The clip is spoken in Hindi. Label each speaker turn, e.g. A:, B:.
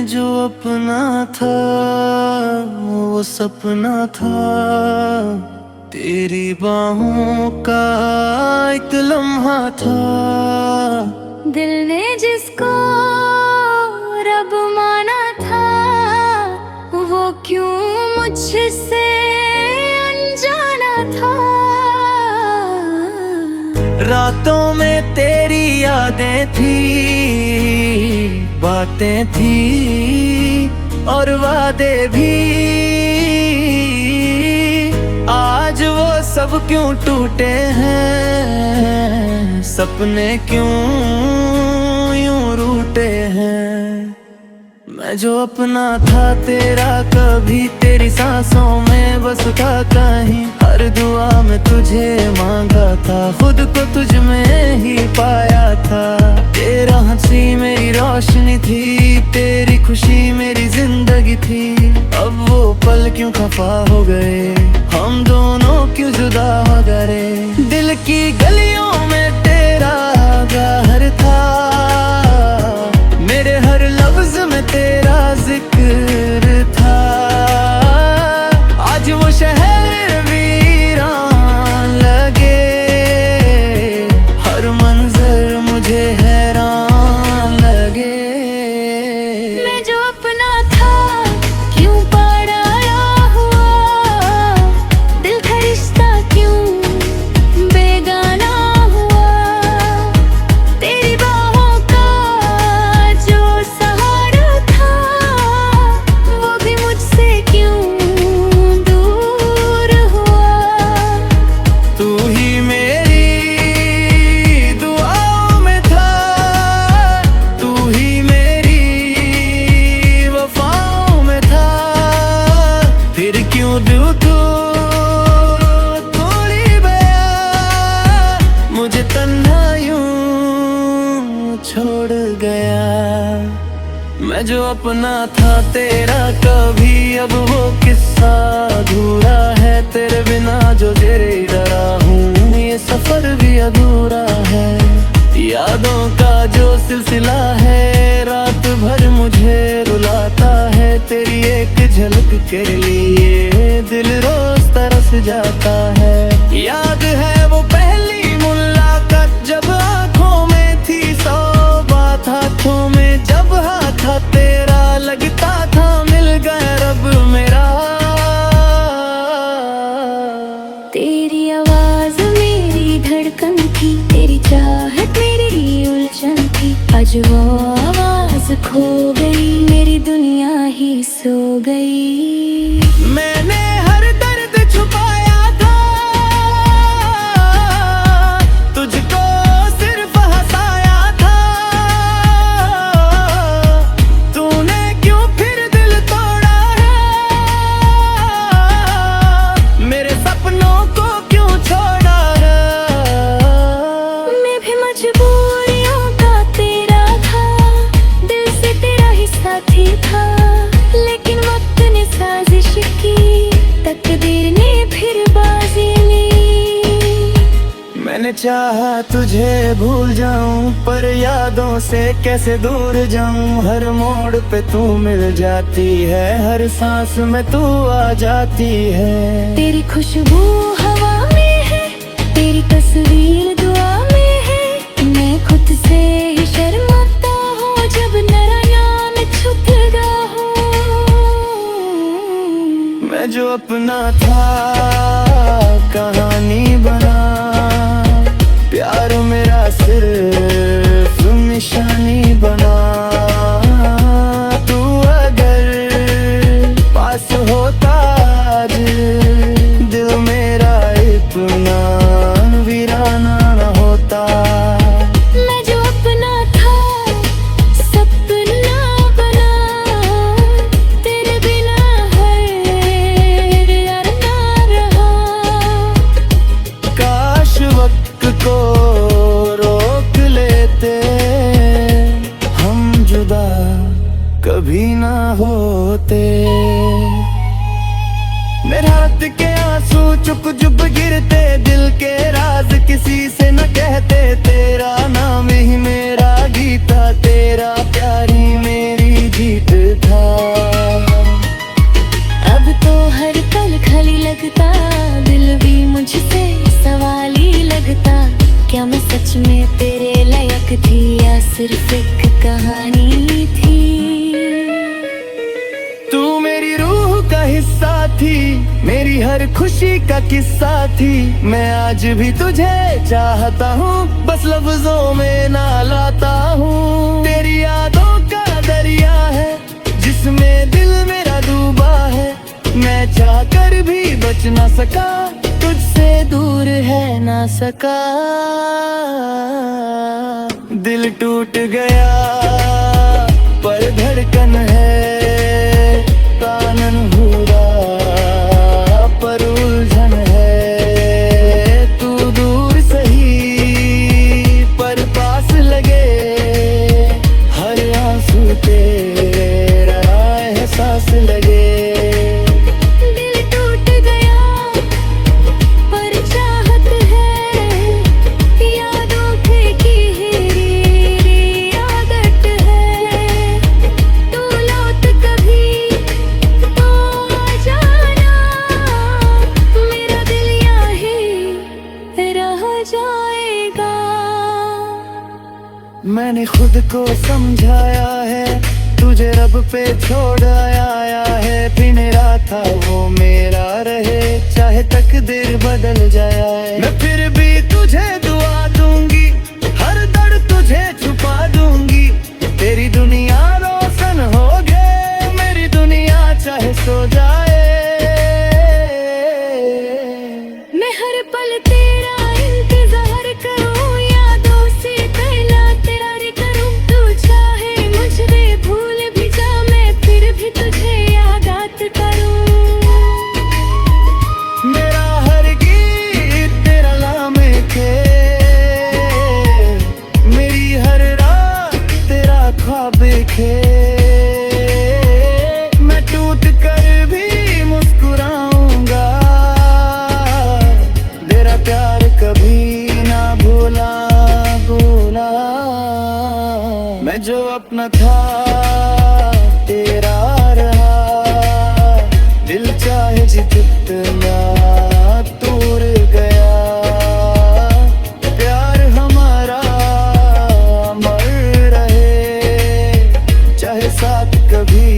A: जो अपना था वो सपना था, तेरी बाहों का एक लम्हा था।
B: दिल ने जिसको रब माना था, वो क्यों मुझसे अनजाना था।
A: रातों में तेरी यादें थी, बातें थी और वादे भी। आज वो सब क्यों टूटे हैं, सपने क्यों यूं रूठे हैं। मैं जो अपना था तेरा, कभी तेरी सांसों में बस था कहीं। हर दुआ में तुझे मांगा था, खुद को तुझ में ही पाया था। तेरा हंसी मेरी रोशनी थी, तेरी खुशी मेरी जिंदगी थी। अब वो पल क्यों खफा हो गए, हम दोनों क्यों जुदा हो गए। दिल की गलियों में तेरा गहर था, मेरे हर लफ्ज में तेरा जिक्र था। आज वो शहर वीरान लगे, हर मंजर मुझे हैरान लगे।
B: मैं जो अपना था क्यों पराया हुआ, दिल का रिश्ता क्यों बेगाना हुआ। तेरी बाहों का जो सहारा था, वो भी मुझसे क्यों दूर हुआ।
A: तू ही मेरी दुआओं में था, तू ही मेरी वफाओं में था। फिर क्यों दिल तू तोड़ी गया, मुझे तन्हा यूं छोड़ गया। मैं जो अपना था तेरा, कभी अब वो किस्सा अधूरा है। तेरे बिना जो तेरे डरा हूँ, ये सफर भी अधूरा है। यादों का जो सिलसिला है, रात भर मुझे रुलाता है। तेरी एक झलक के लिए दिल रोज तरस जाता है। याद है वो पहली मुलाकात, जब आंखों में थी सौ बात हाथों में। जब हाथ तेरा लगता था, मिल गया रब मेरा।
B: तेरी आवाज मेरी धड़कन थी, तेरी चाहत मेरी उलझन थी। आज वो आवाज खो गई, मेरी दुनिया ही सो गई।
A: मैंने हर दर्द छुपाया था, तुझको सिर्फ हंसाया था। तूने क्यों फिर दिल तोड़ा है, मेरे सपनों को क्यों छोड़ा है।
B: मैं भी मजबूरियों का तेरा था, दिल से तेरा ही साथी था। लेकिन वक्त ने साजिश की, तकदीर ने फिर बाजी ली।
A: मैंने चाहा तुझे भूल जाऊं, पर यादों से कैसे दूर जाऊं। हर मोड़ पे तू मिल जाती है, हर सांस में तू आ जाती है।
B: तेरी खुशबू हवा में है, तेरी तस्वीर दुआ में है। मैं खुद से ही शर्माता हूँ, जब नयन छुपता हूँ।
A: मैं जो अपना था कहानी बना, प्यार मेरा सिर्फ निशानी बना। तू अगर पास होता आज, दिल मेरा इतना वीराना न होता।
B: मैं जो अपना था सपना बना, तेरे बिना हर यार ना रहा।
A: काश वक्त को रोक लेते, हम जुदा कभी ना होते। मेरे हाथ के आंसू चुप चुप गिरते, दिल के राज किसी से न कहते। तेरा नाम ही मेरा गीता, तेरा प्यारी मेरी जीत
B: सच में तेरे लायक थी या सिर्फ एक कहानी थी।
A: तू मेरी रूह का हिस्सा थी, मेरी हर खुशी का किस्सा थी। मैं आज भी तुझे चाहता हूँ, बस लफ्जों में ना लाता हूँ। तेरी यादों का दरिया है जिसमें दिल मेरा डूबा है। मैं चाहकर भी बच ना सका, तुझसे दूर है ना सका। दिल टूट गया पर धड़कन है, कानन हुआ पर उलझन है। तू दूर सही पर पास लगे, हर आंसू तेरा एहसास लगे।
B: दिल टूट गया पर चाहत है, यादों की हिरी आदत है। तू लौट कभी तो आ जाना, मेरा दिल यहीं रह जाएगा।
A: मैंने खुद को समझाया है, तुझे रब पे छोड़ आया है। भी मेरा था वो मेरा रहे, चाहे तकदीर बदल जाए। मैं फिर भी तुझे दुआ दूंगी, हर दर्द तुझे छुपा दूंगी। तेरी दुनिया रोशन होगे, मेरी दुनिया चाहे सो जाए।
B: मैं हर पल तेरा इंतजार करूं, यादों से पहला तेरा रे करूं। तू चाहे मुझे भूल भी जा, मैं फिर भी तुझे याद करूं।
A: मेरा हर गीत तेरा लामे थे, मेरी हर रात तेरा ख्वाब खे। मैं टूट कर भी मुस्कुराऊंगा, तेरा प्यार कभी ना भूला भूला। मैं जो अपना था तेरा रहा, दिल चाहे जितना दूर गया। प्यार हमारा अमर रहे, चाहे साथ कभी